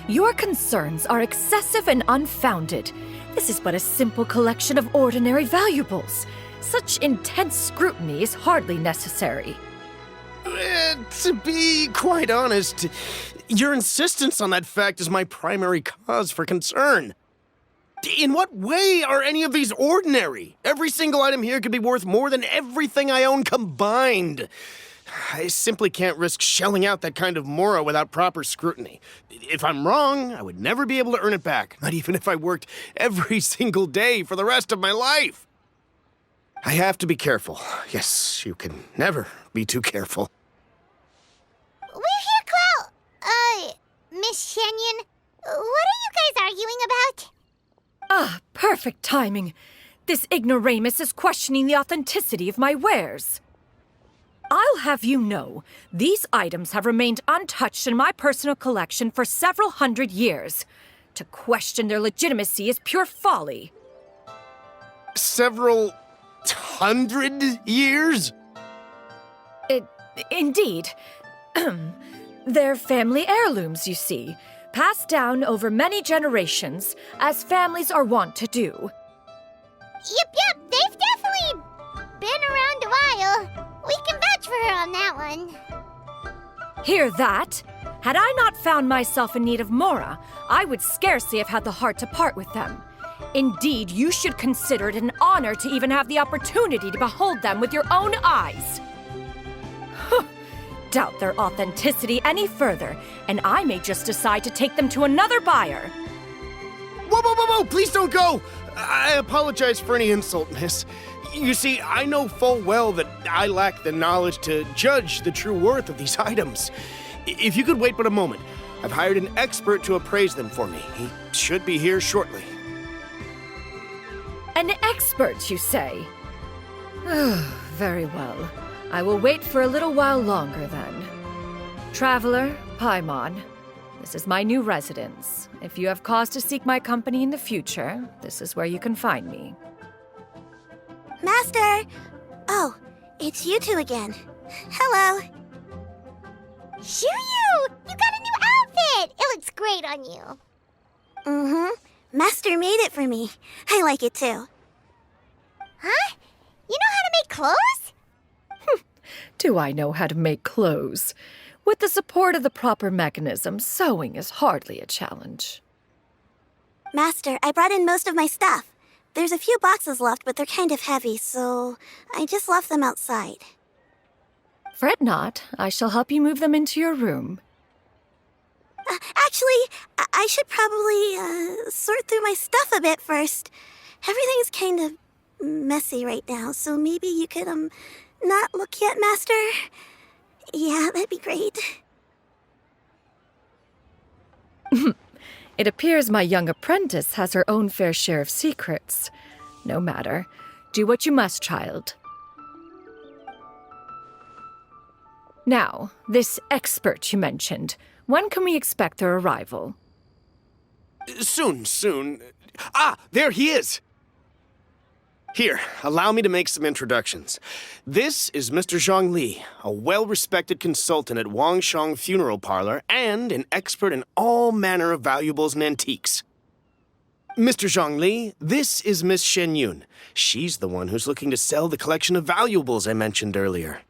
Your concerns are excessive and unfounded. This is but a simple collection of ordinary valuables. Such intense scrutiny is hardly necessary. To be quite honest, your insistence on that fact is my primary cause for concern. In what way are any of these ordinary? Every single item here could be worth more than everything I own combined. I simply can't risk shelling out that kind of mora without proper scrutiny. If I'm wrong, I would never be able to earn it back, not even if I worked every single day for the rest of my life. I have to be careful. Yes, you can never be too careful. We're here, Clow. Miss Xianyun, what are you guys arguing about? Ah, perfect timing. This ignoramus is questioning the authenticity of my wares. I'll have you know, these items have remained untouched in my personal collection for several hundred years. To question their legitimacy is pure folly. Several hundred years? Indeed. They're family heirlooms, you see, passed down over many generations, as families are wont to do. Yep, they've definitely been around a while. We can vouch for her on that one. Hear that? Had I not found myself in need of mora, I would scarcely have had the heart to part with them. Indeed, you should consider it an honor to even have the opportunity to behold them with your own eyes. Doubt their authenticity any further, and I may just decide to take them to another buyer. Whoa! Please don't go! I apologize for any insult, miss. You see, I know full well that I lack the knowledge to judge the true worth of these items. If you could wait but a moment, I've hired an expert to appraise them for me. He should be here shortly. An expert, you say? Very well. I will wait for a little while longer, then. Traveler, Paimon, this is my new residence. If you have cause to seek my company in the future, this is where you can find me. Master! Oh, it's you two again. Hello. Xianyun! You got a new outfit! It looks great on you. Mm-hmm. Master made it for me. I like it too. Huh? You know how to make clothes? Do I know how to make clothes? With the support of the proper mechanism, sewing is hardly a challenge. Master, I brought in most of my stuff. There's a few boxes left, but they're kind of heavy, so I just left them outside. Fret not. I shall help you move them into your room. Actually, I should probably sort through my stuff a bit first. Everything's kind of messy right now, so maybe you could, not look yet, Master? Yeah, that'd be great. It appears my young apprentice has her own fair share of secrets. No matter. Do what you must, child. Now, this expert you mentioned, when can we expect their arrival? Soon. Ah, there he is! Here, allow me to make some introductions. This is Mr. Zhang Li, a well-respected consultant at Wangshang Funeral Parlor and an expert in all manner of valuables and antiques. Mr. Zhang Li, this is Miss Xianyun. She's the one who's looking to sell the collection of valuables I mentioned earlier.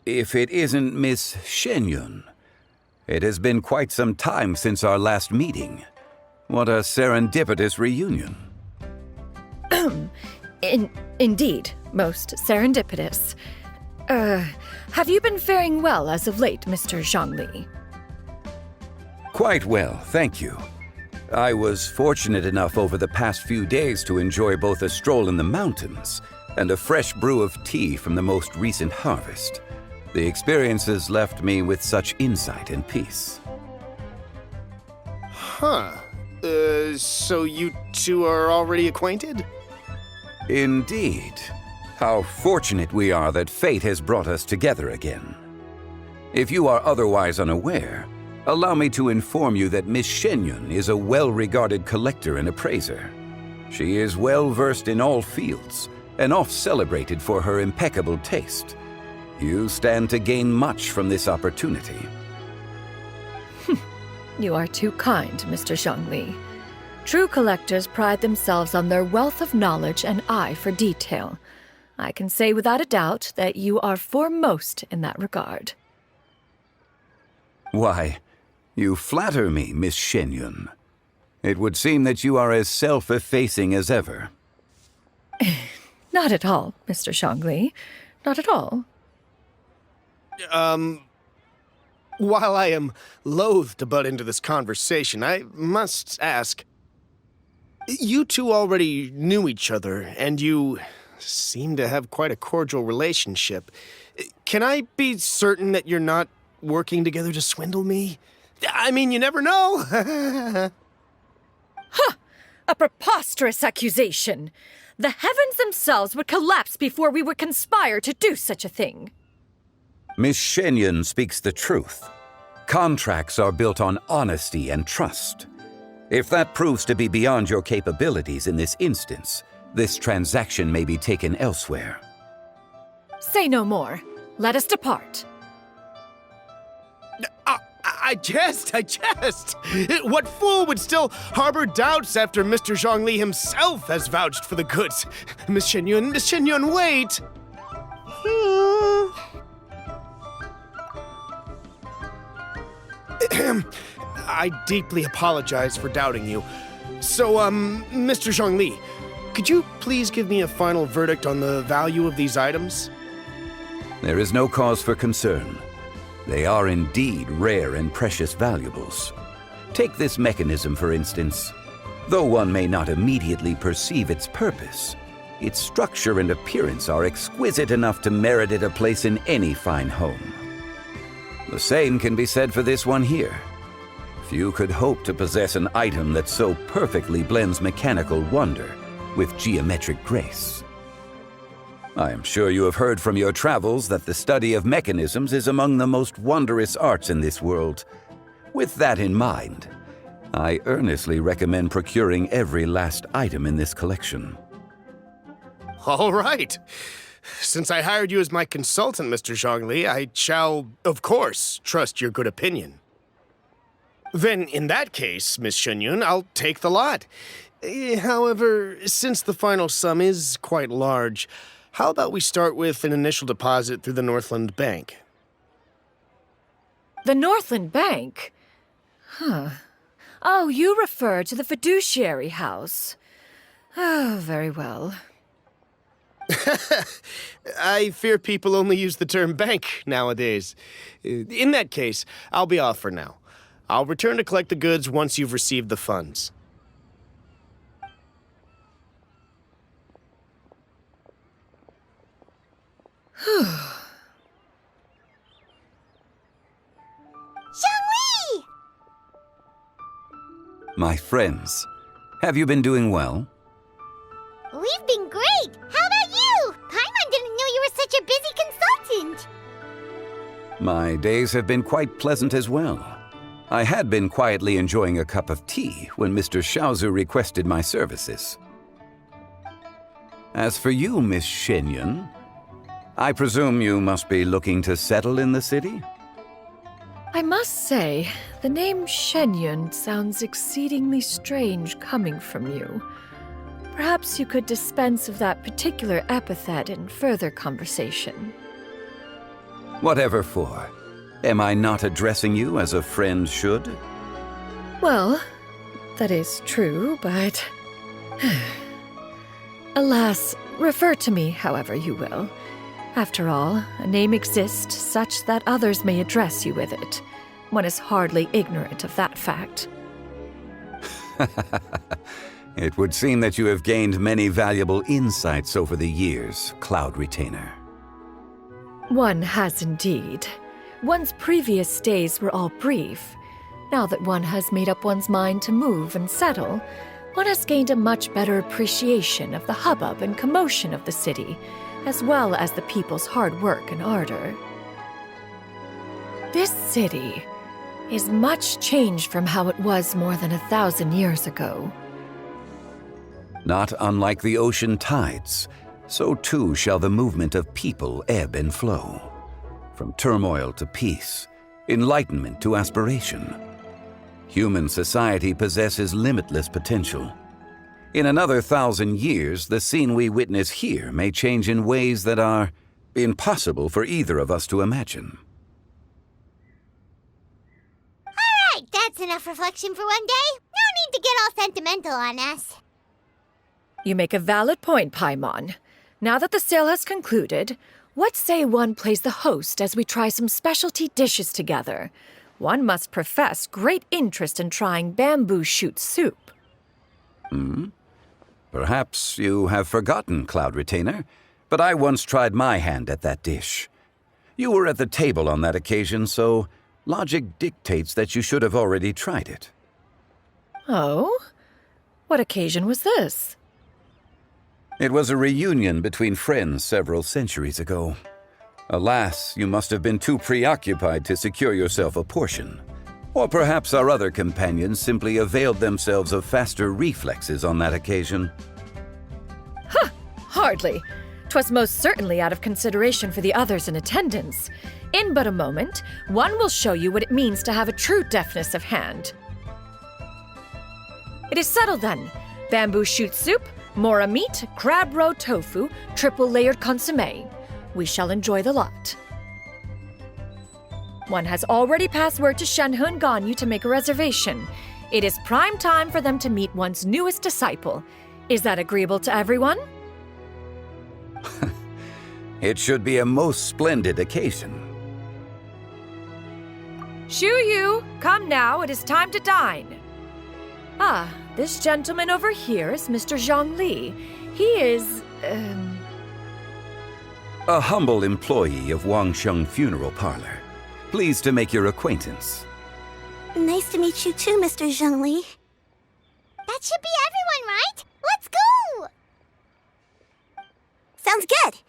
If it isn't Miss Xianyun. It has been quite some time since our last meeting. What a serendipitous reunion. Indeed, most serendipitous. Have you been faring well as of late, Mr. Zhang Li? Quite well, thank you. I was fortunate enough over the past few days to enjoy both a stroll in the mountains and a fresh brew of tea from the most recent harvest. The experiences left me with such insight and peace. So you two are already acquainted? Indeed. How fortunate we are that fate has brought us together again. If you are otherwise unaware, allow me to inform you that Miss Xianyun is a well-regarded collector and appraiser. She is well versed in all fields, and oft celebrated for her impeccable taste. You stand to gain much from this opportunity. You are too kind, Mr. Zhongli. True collectors pride themselves on their wealth of knowledge and eye for detail. I can say without a doubt that you are foremost in that regard. Why, you flatter me, Miss Xianyun. It would seem that you are as self-effacing as ever. Not at all, Mr. Zhongli. Not at all. While I am loath to butt into this conversation, I must ask, you two already knew each other, and you seem to have quite a cordial relationship. Can I be certain that you're not working together to swindle me? I mean, you never know. Huh! A preposterous accusation! The heavens themselves would collapse before we would conspire to do such a thing. Miss Xianyun speaks the truth. Contracts are built on honesty and trust. If that proves to be beyond your capabilities in this instance, this transaction may be taken elsewhere. Say no more. Let us depart. I jest. What fool would still harbor doubts after Mr. Zhongli himself has vouched for the goods? Miss Xianyun, wait! I deeply apologize for doubting you. So, Mr. Zhongli, could you please give me a final verdict on the value of these items? There is no cause for concern. They are indeed rare and precious valuables. Take this mechanism, for instance. Though one may not immediately perceive its purpose, its structure and appearance are exquisite enough to merit it a place in any fine home. The same can be said for this one here. Few could hope to possess an item that so perfectly blends mechanical wonder with geometric grace. I am sure you have heard from your travels that the study of mechanisms is among the most wondrous arts in this world. With that in mind, I earnestly recommend procuring every last item in this collection. All right. Since I hired you as my consultant, Mr. Zhongli, I shall, of course, trust your good opinion. Then, in that case, Miss Xianyun, I'll take the lot. However, since the final sum is quite large, how about we start with an initial deposit through the Northland Bank? The Northland Bank? Huh. Oh, you refer to the fiduciary house. Oh, very well. I fear people only use the term bank nowadays. In that case, I'll be off for now. I'll return to collect the goods once you've received the funds. Zhongli! My friends, have you been doing well? We've been great! How about you? Paimon didn't know you were such a busy consultant! My days have been quite pleasant as well. I had been quietly enjoying a cup of tea when Mr. Xiaozu requested my services. As for you, Miss Xianyun, I presume you must be looking to settle in the city? I must say, the name Xianyun sounds exceedingly strange coming from you. Perhaps you could dispense of that particular epithet in further conversation. Whatever for. Am I not addressing you as a friend should? Well, that is true, but... Alas, refer to me however you will. After all, a name exists such that others may address you with it. One is hardly ignorant of that fact. It would seem that you have gained many valuable insights over the years, Cloud Retainer. One has indeed. One's previous stays were all brief. Now that one has made up one's mind to move and settle, one has gained a much better appreciation of the hubbub and commotion of the city, as well as the people's hard work and ardor. This city is much changed from how it was more than 1,000 years ago. Not unlike the ocean tides, so too shall the movement of people ebb and flow. From turmoil to peace, enlightenment to aspiration. Human society possesses limitless potential. In another 1,000 years, the scene we witness here may change in ways that are impossible for either of us to imagine. All right, that's enough reflection for one day. No need to get all sentimental on us. You make a valid point, Paimon. Now that the sale has concluded, what say one plays the host as we try some specialty dishes together? One must profess great interest in trying bamboo shoot soup. Perhaps you have forgotten, Cloud Retainer, but I once tried my hand at that dish. You were at the table on that occasion, so logic dictates that you should have already tried it. Oh? What occasion was this? It was a reunion between friends several centuries ago. Alas, you must have been too preoccupied to secure yourself a portion. Or perhaps our other companions simply availed themselves of faster reflexes on that occasion. Hardly. 'Twas most certainly out of consideration for the others in attendance. In but a moment, one will show you what it means to have a true deftness of hand. It is settled then. Bamboo shoot soup, mora meat, crab roe tofu, triple-layered consommé. We shall enjoy the lot. One has already passed word to Xianyun and Ganyu to make a reservation. It is prime time for them to meet one's newest disciple. Is that agreeable to everyone? It should be a most splendid occasion. Shu Yu, come now, it is time to dine. Ah, this gentleman over here is Mr. Zhang Li. He is, A humble employee of Wangsheng Funeral Parlor. Pleased to make your acquaintance. Nice to meet you too, Mr. Zhengli. That should be everyone, right? Let's go! Sounds good.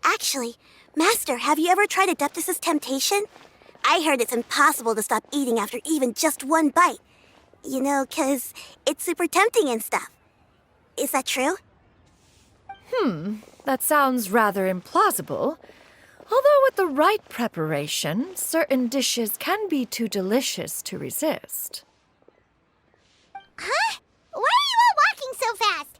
Actually, Master, have you ever tried Adeptus' temptation? I heard it's impossible to stop eating after even just one bite. You know, 'cause it's super tempting and stuff. Is that true? that sounds rather implausible. Although with the right preparation, certain dishes can be too delicious to resist. Huh? Why are you all walking so fast?